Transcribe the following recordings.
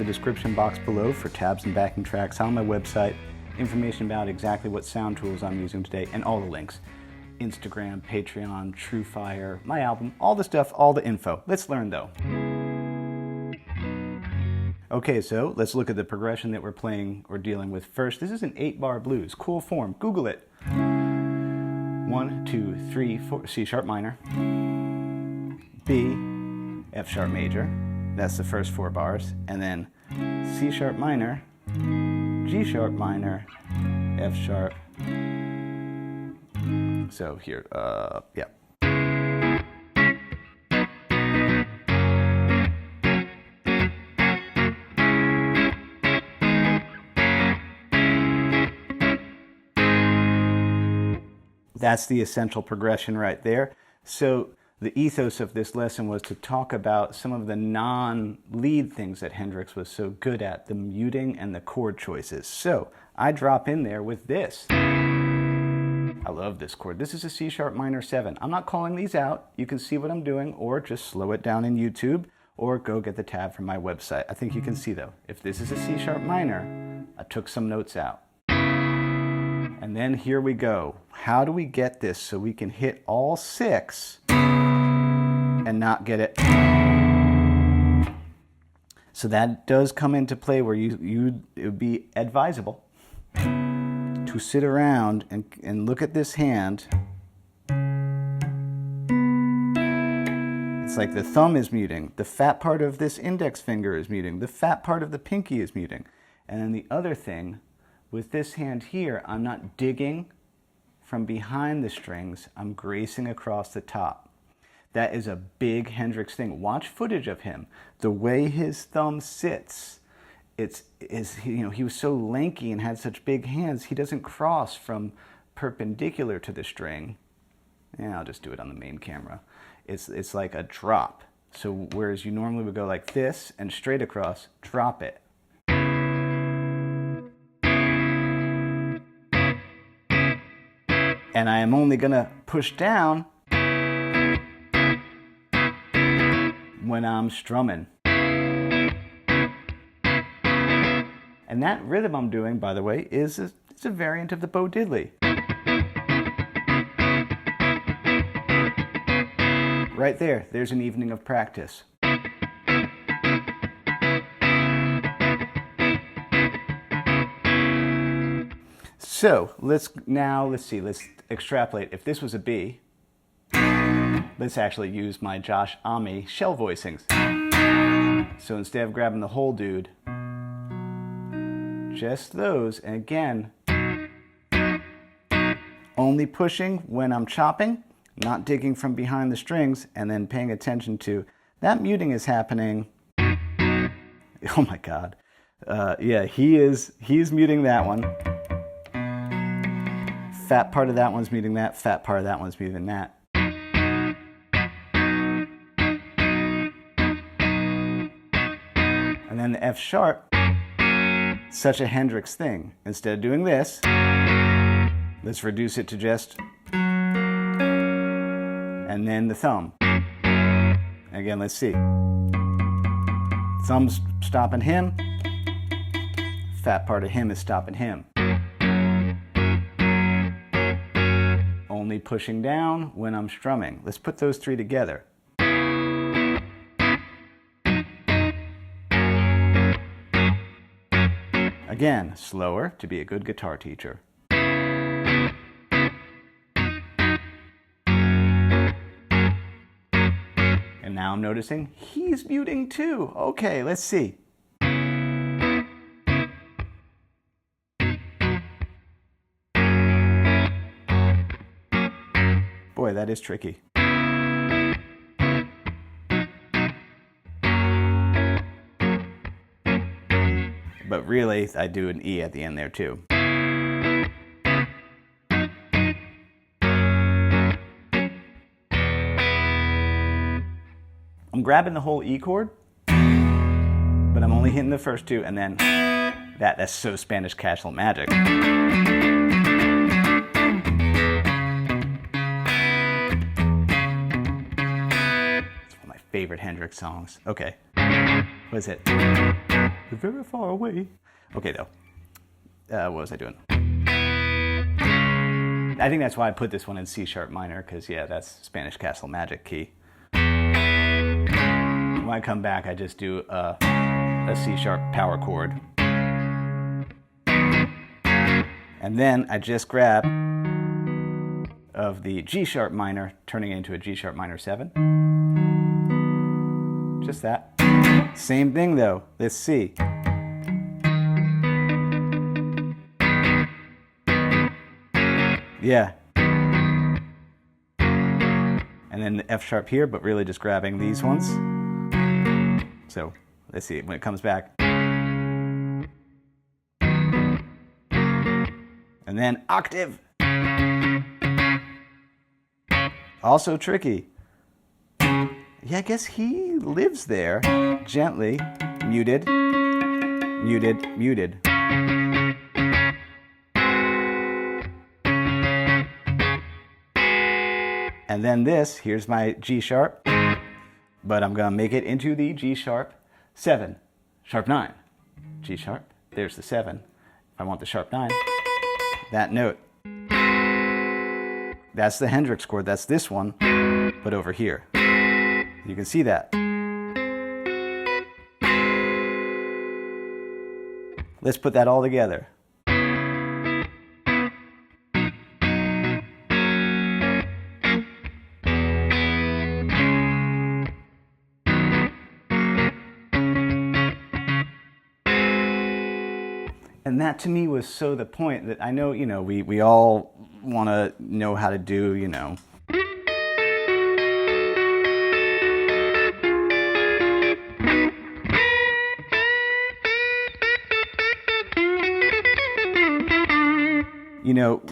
the description box below for tabs and backing tracks on my website, information about exactly what sound tools I'm using today, and all the links. Instagram, Patreon, Truefire, my album, all the stuff, all the info. Let's learn though. Okay, so let's look at the progression that we're playing or dealing with first. This is an 8-bar blues, cool form, Google it. 1, 2, 3, 4, C sharp minor, B, F sharp major, that's the first 4 bars, and then C sharp minor, G sharp minor, F sharp. So here, yeah. That's the essential progression right there. So the ethos of this lesson was to talk about some of the non-lead things that Hendrix was so good at, the muting and the chord choices. So I drop in there with this. I love this chord. This is a C sharp minor 7. I'm not calling these out. You can see what I'm doing, or just slow it down in YouTube, or go get the tab from my website. I think you can see though, if this is a C sharp minor, I took some notes out. And then here we go. How do we get this so we can hit all 6 and not get it? So that does come into play where it would be advisable to sit around and look at this hand. It's like the thumb is muting, the fat part of this index finger is muting, the fat part of the pinky is muting. And then the other thing, with this hand here, I'm not digging from behind the strings, I'm gracing across the top. That is a big Hendrix thing. Watch footage of him. The way his thumb sits, he was so lanky and had such big hands, he doesn't cross from perpendicular to the string. Yeah, I'll just do it on the main camera. It's like a drop. So whereas you normally would go like this and straight across, drop it. And I am only going to push down when I'm strumming. And that rhythm I'm doing, by the way, is a variant of the Bo Diddley. Right there, there's an evening of practice. So let's extrapolate. If this was a B, let's actually use my Josh Homme shell voicings. So instead of grabbing the whole dude, just those, and again, only pushing when I'm chopping, not digging from behind the strings, and then paying attention to that muting is happening. Oh my God. Yeah, he's muting that one. Fat part of that one's muting that, fat part of that one's muting that. And then the F sharp, such a Hendrix thing. Instead of doing this, let's reduce it to just, and then the thumb. Again, let's see. Thumb's stopping him, fat part of him is stopping him. Only pushing down when I'm strumming. Let's put those 3 together. Again, slower to be a good guitar teacher. And now I'm noticing he's muting too. Okay, let's see. Boy, that is tricky. But really, I do an E at the end there too. I'm grabbing the whole E chord, but I'm only hitting the first 2, and then that's so Spanish casual magic. Favorite Hendrix songs. Okay. What is it? very far away. Okay, though. What was I doing? I think that's why I put this one in C sharp minor, because, yeah, that's Spanish Castle Magic key. When I come back, I just do a C sharp power chord. And then I just grab of the G sharp minor, turning it into a G sharp minor 7. Just that. Same thing though, this C. Yeah. And then the F sharp here, but really just grabbing these ones. So let's see, when it comes back. And then octave. Also tricky. Yeah, I guess he lives there. Gently. Muted. Muted. Muted. And then this, here's my G sharp. But I'm going to make it into the G sharp 7. Sharp 9. G sharp. There's the 7. If I want the sharp 9, that note. That's the Hendrix chord. That's this one, but over here. You can see that. Let's put that all together. And that to me was so the point that I know, we all want to know how to do,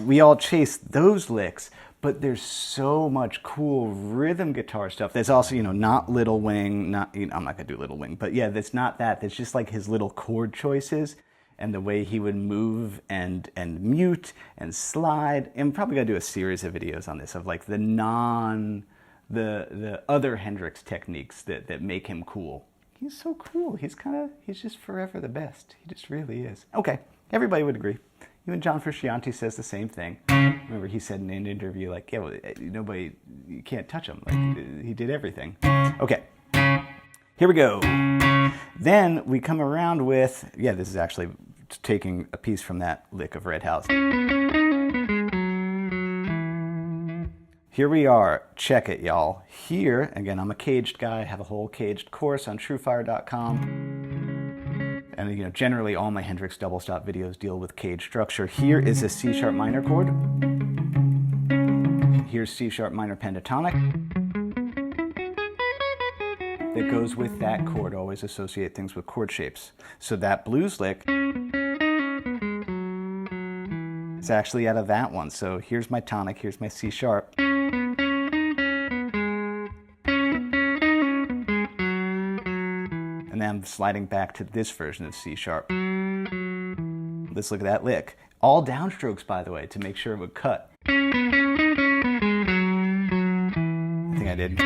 we all chase those licks, but there's so much cool rhythm guitar stuff. There's also, not Little Wing, I'm not gonna do Little Wing, but yeah, that's not that. That's just like his little chord choices and the way he would move and mute and slide. And I'm probably gonna do a series of videos on this of like the other Hendrix techniques that make him cool. He's so cool. He's just forever the best. He just really is. Okay, everybody would agree. Even John Frusciante says the same thing. Remember, he said in an interview, like, yeah, well, you can't touch him. Like, he did everything. Okay, here we go. Then we come around with, yeah, this is actually taking a piece from that lick of Red House. Here we are. Check it, y'all. Here, again, I'm a caged guy. I have a whole caged course on Truefire.com. And generally all my Hendrix double stop videos deal with cage structure. Here is a C sharp minor chord. Here's C sharp minor pentatonic. That goes with that chord. Always associate things with chord shapes. So that blues lick is actually out of that one. So here's my tonic, here's my C sharp. And then I'm sliding back to this version of C sharp. Let's look at that lick. All downstrokes, by the way, to make sure it would cut. I think I did.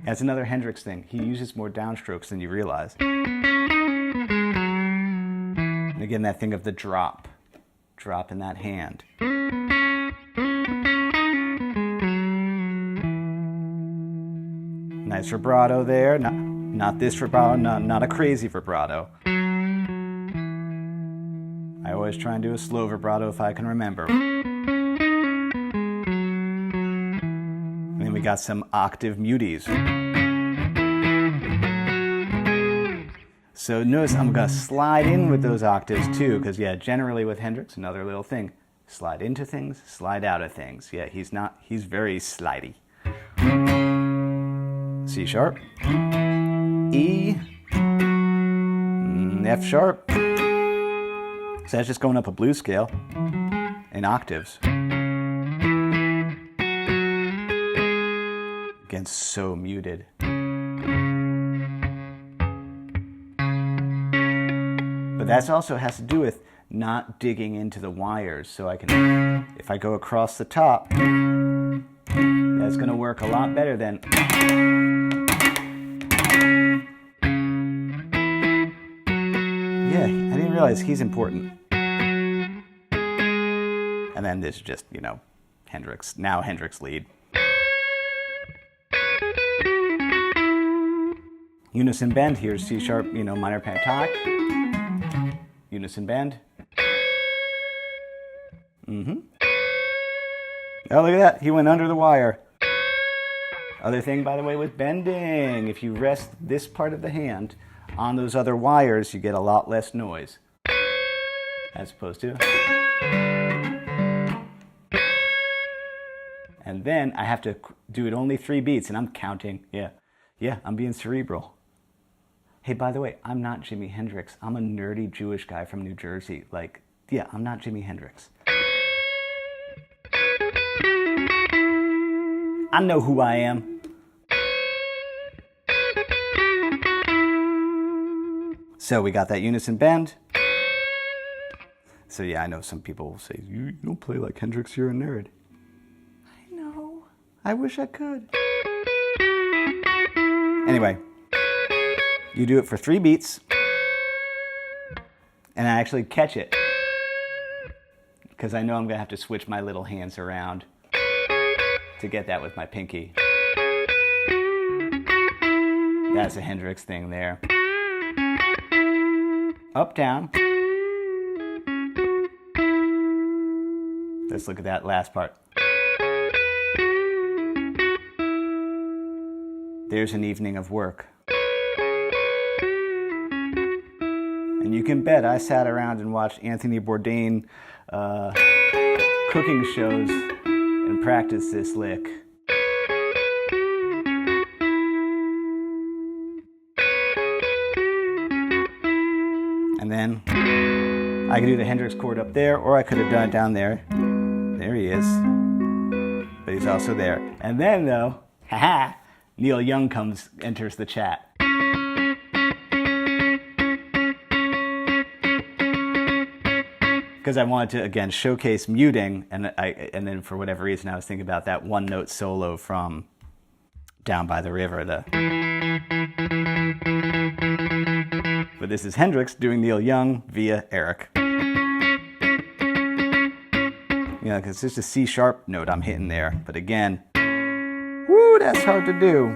That's another Hendrix thing. He uses more downstrokes than you realize. And again, that thing of the drop. Drop in that hand. Nice vibrato there. Not this vibrato, not a crazy vibrato. I always try and do a slow vibrato if I can remember. And then we got some octave muties. So notice I'm going to slide in with those octaves too, because yeah, generally with Hendrix, another little thing. Slide into things, slide out of things. Yeah, he's very slidey. C sharp, E, F sharp. So that's just going up a blues scale in octaves. Again, so muted. But that also has to do with not digging into the wires. So I can, if I go across the top, that's going to work a lot better than Yeah, I didn't realize he's important. And then this is just, you know, Hendrix, now Hendrix lead. Unison bend, here's C sharp, you know, minor pentatonic. Unison bend. Oh, look at that, he went under the wire. Other thing, by the way, with bending, if you rest this part of the hand on those other wires, you get a lot less noise, as opposed to. And then I have to do it only 3 beats, and I'm counting. Yeah, I'm being cerebral. Hey, by the way, I'm not Jimi Hendrix. I'm a nerdy Jewish guy from New Jersey. Like, yeah, I'm not Jimi Hendrix. I know who I am. So we got that unison bend. So yeah, I know some people will say, you don't play like Hendrix, you're a nerd. I know. I wish I could. Anyway, you do it for 3 beats, and I actually catch it, because I know I'm going to have to switch my little hands around to get that with my pinky. That's a Hendrix thing there. Up, down. Let's look at that last part. There's an evening of work. And you can bet I sat around and watched Anthony Bourdain cooking shows and practiced this lick. And then I could do the Hendrix chord up there, or I could have done it down there. There he is. But he's also there. And then though, haha, Neil Young enters the chat. Because I wanted to, again, showcase muting, and then for whatever reason I was thinking about that one note solo from Down by the River. But this is Hendrix doing Neil Young via Eric. You know, because it's just a C sharp note I'm hitting there. But again, woo, that's hard to do.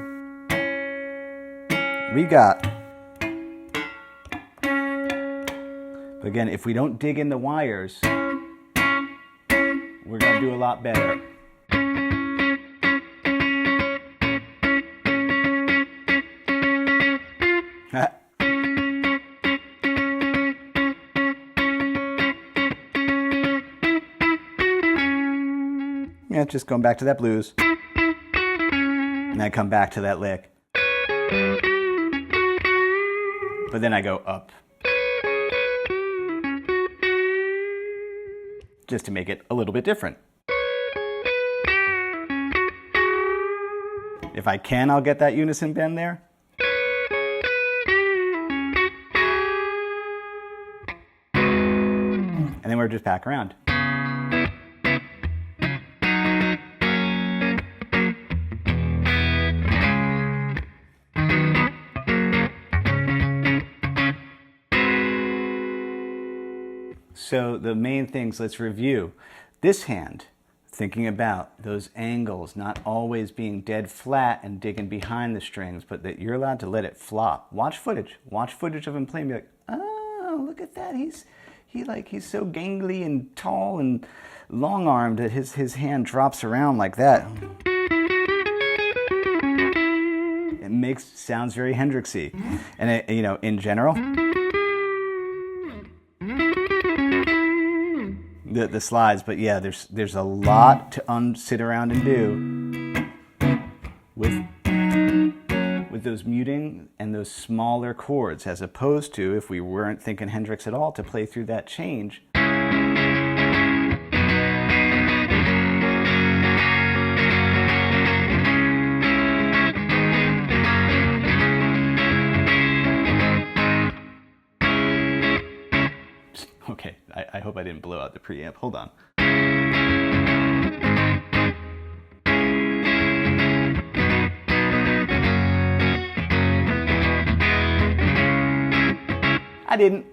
We got. But again, if we don't dig in the wires, we're going to do a lot better. Yeah, just going back to that blues. And I come back to that lick. But then I go up. Just to make it a little bit different. If I can, I'll get that unison bend there. And then we're just back around. So the main things, let's review. This hand, thinking about those angles, not always being dead flat and digging behind the strings, but that you're allowed to let it flop. Watch footage of him playing, be like, oh, look at that. He's so gangly and tall and long-armed that his hand drops around like that. It sounds very Hendrixy. And it, you know, in general, the slides, but yeah, there's a lot to sit around and do with those muting and those smaller chords, as opposed to, if we weren't thinking Hendrix at all, to play through that change. Okay, I hope I didn't blow out the preamp. Hold on. I didn't.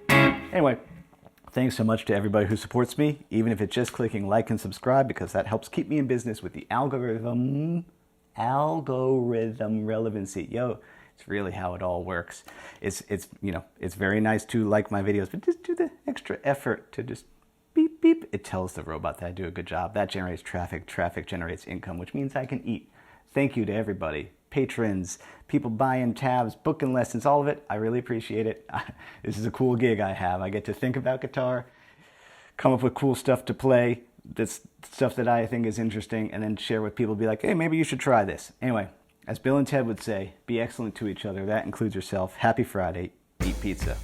Anyway, thanks so much to everybody who supports me, even if it's just clicking like and subscribe, because that helps keep me in business with the algorithm relevancy. Yo, it's really how it all works. It's you know, it's very nice to like my videos, but just do the extra effort to just beep beep. It tells the robot that I do a good job. That generates traffic. Traffic generates income, which means I can eat. Thank you to everybody. Patrons, people buying tabs, booking lessons, all of it. I really appreciate it. This is a cool gig I have. I get to think about guitar, come up with cool stuff to play, this stuff that I think is interesting, and then share with people, be like, hey, maybe you should try this. Anyway, as Bill and Ted would say, be excellent to each other. That includes yourself. Happy Friday. Eat pizza.